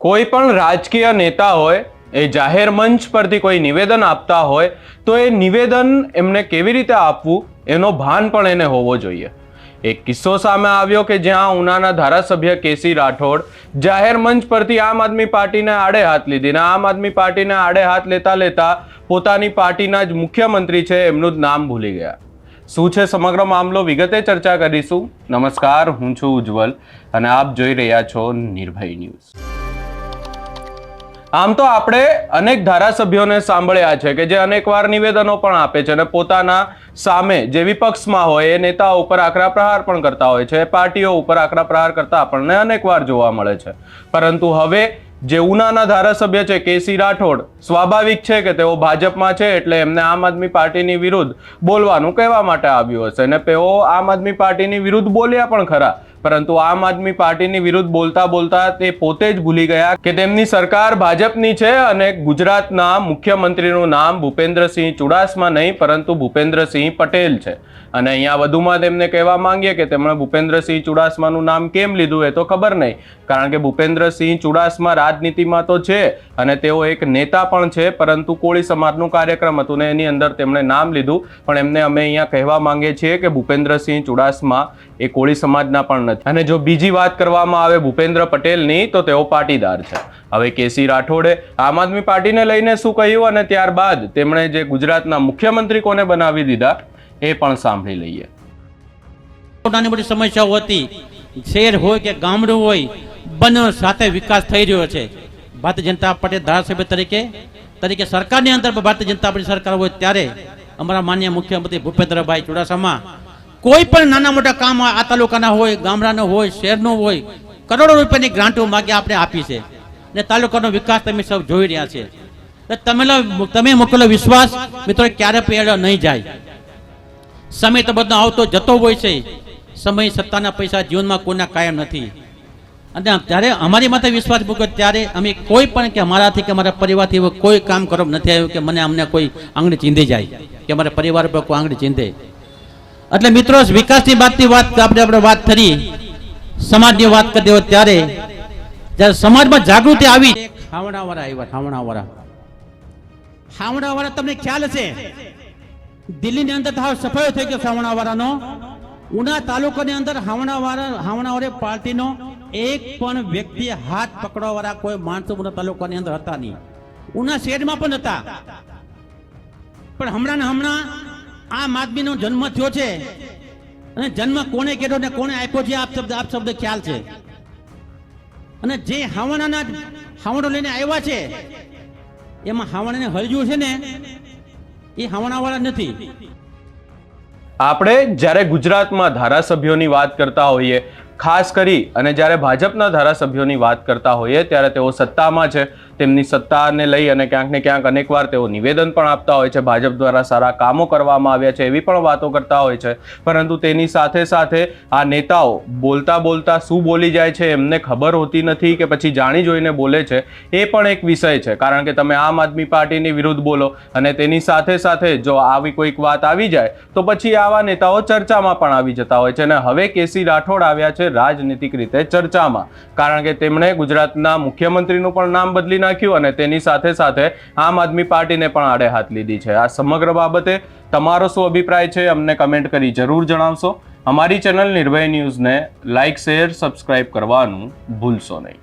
કોઈ પણ રાજકીય નેતા હોય એ જાહેર મંચ પરથી કોઈ નિવેદન આપતા હોય તો એ નિવેદન એમને કેવી રીતે આપવું એનો ભાન પણ એને હોવો જોઈએ। એક કિસ્સો સામે આવ્યો કે જ્યાં ઉનાના ધારાસભ્ય કેસી રાઠોડ જાહેર મંચ પરથી આમ આદમી પાર્ટીને આડે હાથ લીધી ને આમ આદમી પાર્ટીને આડે હાથ લેતા લેતા પોતાની પાર્ટીના જ મુખ્યમંત્રી છે એમનું જ નામ ભૂલી ગયા। શું છે સમગ્ર મામલો વિગતે ચર્ચા કરીશું। નમસ્કાર, હું છું ઉજ્જવલ અને આપ જોઈ રહ્યા છો નિર્ભય ન્યૂઝ। આમ તો આપણે અનેક ધારાસભ્યોને સાંભળ્યા છે કે જે અનેકવાર નિવેદનો પણ આપે છે અને પોતાના સામે જે વિપક્ષમાં હોય એ નેતાઓ ઉપર આકરા પ્રહાર પણ કરતા હોય છે, પાર્ટીઓ ઉપર આકરા પ્રહાર કરતા આપણને અનેકવાર જોવા મળે છે। પરંતુ હવે જે ઉનાના ધારાસભ્ય છે કેસી રાઠોડ, સ્વાભાવિક છે કે તેઓ ભાજપમાં છે એટલે એમને આમ આદમી પાર્ટીની વિરુદ્ધ બોલવાનું કહેવા માટે આવ્યું હશે અને તેઓ આમ આદમી પાર્ટીની વિરુદ્ધ બોલ્યા પણ ખરા, પરંતુ આમ આદમી પાર્ટીની વિરુદ્ધ બોલતા બોલતા તે પોતે જ ભૂલી ગયા કે તેમની સરકાર ભાજપની છે અને ગુજરાતના મુખ્યમંત્રીનું નામ ભૂપેન્દ્રસિંહ ચુડાસમા નહીં પરંતુ ભૂપેન્દ્રસિંહ પટેલ છે। અને અહીંયા વધુમાં તેમને કહેવા માંગીએ કે તેમણે ભૂપેન્દ્રસિંહ ચુડાસમાનું નામ કેમ લીધું એ તો ખબર નહીં, કારણ કે ભૂપેન્દ્રસિંહ ચુડાસમા રાજનીતિમાં તો છે અને તેઓ એક નેતા પણ છે, પરંતુ કોળી સમાજનું કાર્યક્રમ હતું ને એની અંદર તેમણે નામ લીધું, પણ એમને અમે અહીંયા કહેવા માંગીએ છીએ કે ભૂપેન્દ્રસિંહ ચુડાસમા એ કોળી સમાજના પણ નથી। અને જો બીજી વાત કરવામાં આવે ભૂપેન્દ્ર પટેલની તો તેઓ પાટીદાર છે। હવે કેસી રાઠોડે આમ આદમી પાર્ટીને લઈને શું કહ્યું અને ત્યારબાદ તેમણે જે ગુજરાતના મુખ્યમંત્રી કોને બનાવી દીધા એ પણ સાંભળી લઈએ। નાની મોટી સમસ્યાઓ હતી, શહેર હોય કે ગામડું હોય બંને સાથે વિકાસ થઈ રહ્યો છે। ભારતીય જનતા પાર્ટી ધારાસભ્ય તરીકે સરકારની અંદર ભારતીય જનતા પાર્ટી સરકાર હોય ત્યારે અમારા માનનીય મુખ્યમંત્રી ભૂપેન્દ્રભાઈ ચુડાસમા કોઈ પણ નાના મોટા કામ આ તાલુકાના હોય, ગામડાનો હોય, શહેરનો હોય, કરોડો રૂપિયાની ગ્રાન્ટો માગે આપણે આપી છે ને તાલુકાનો વિકાસ તમે સૌ જોઈ રહ્યા છે। તમે મોકલેલો વિશ્વાસ મિત્રો ક્યારે પેડો નહીં જાય। સમય તો બધો આવતો જતો હોય છે, સમય સત્તાના પૈસા જીવનમાં કોઈના કાયમ નથી અને ત્યારે અમારી માથે વિશ્વાસ મૂક્યો ત્યારે અમે કોઈ પણ કે અમારાથી કે અમારા પરિવારથી કોઈ કામ કરવા નથી આવ્યું કે મને અમને કોઈ આંગળી ચીંધી જાય કે અમારા પરિવાર પર કોઈ આંગળી ચીંધે। એટલે મિત્રો વિકાસની વાત આપણે વાત કરી, સમાજની વાત કરી હોય ત્યારે જ્યારે સમાજમાં જાગૃતિ આવી, હાવણાવાળા તમને ખ્યાલ હશે દિલ્હીની અંદર સફળ થઈ ગયો હાવણાવાળાનો। ઉના તાલુકાની અંદર હાવણાવાળા પાર્ટીનો એક પણ વ્યક્તિ હાથ પકડવા વાળા કોઈ માણસો ઉના તાલુકાની અંદર હતા નહીં, ઉના શહેરમાં પણ હતા। પણ હમણાં આમ આદમીનો જન્મ થયો છે અને જન્મ કોને કર્યો ને કોને આપ્યો છે આપ શબ્દ ખ્યાલ છે। અને જે હાવણો લઈને આવ્યા છે એમાં હાવણાને હલજ્યું છે ને એ હાવણાવાળા નથી। આપણે જ્યારે ગુજરાતમાં ધારાસભ્યોની વાત કરતા હોઈએ, ખાસ કરી અને જ્યારે ભાજપના ધારાસભ્યોની વાત કરતા હોઈએ ત્યારે તેઓ સત્તામાં છે, તેમની સત્તાને લઈ અને ક્યાંક ને ક્યાંક અનેકવાર તેઓ નિવેદન પણ આપતા હોય છે, ભાજપ દ્વારા સારા કામો કરવામાં આવ્યા છે એવી પણ વાતો કરતા હોય છે, પરંતુ તેની સાથે સાથે આ નેતાઓ બોલતા બોલતા શું બોલી જાય છે એમને ખબર હોતી નથી કે પછી જાણી જોઈને બોલે છે એ પણ એક વિષય છે। કારણ કે તમે આમ આદમી પાર્ટીની વિરુદ્ધ બોલો અને તેની સાથે સાથે જો આવી કોઈક વાત આવી જાય તો પછી આવા નેતાઓ ચર્ચામાં પણ આવી જતા હોય છે। અને હવે કેસી રાઠોડ આવ્યા છે રાજનીતિક રીતે ચર્ચામાં, કારણ કે તેમણે ગુજરાતના મુખ્યમંત્રીનું પણ નામ બદલી નાખ્યું અને તેની સાથે સાથે આમ આદમી પાર્ટીને પણ આડે હાથ લીધી છે। આ સમગ્ર બાબતે તમારો શું અભિપ્રાય છે અમને કમેન્ટ કરી જરૂર જણાવશો। અમારી ચેનલ નિર્ભય ન્યૂઝને લાઇક, શેર, સબસ્ક્રાઇબ કરવાનું ભૂલશો નહીં।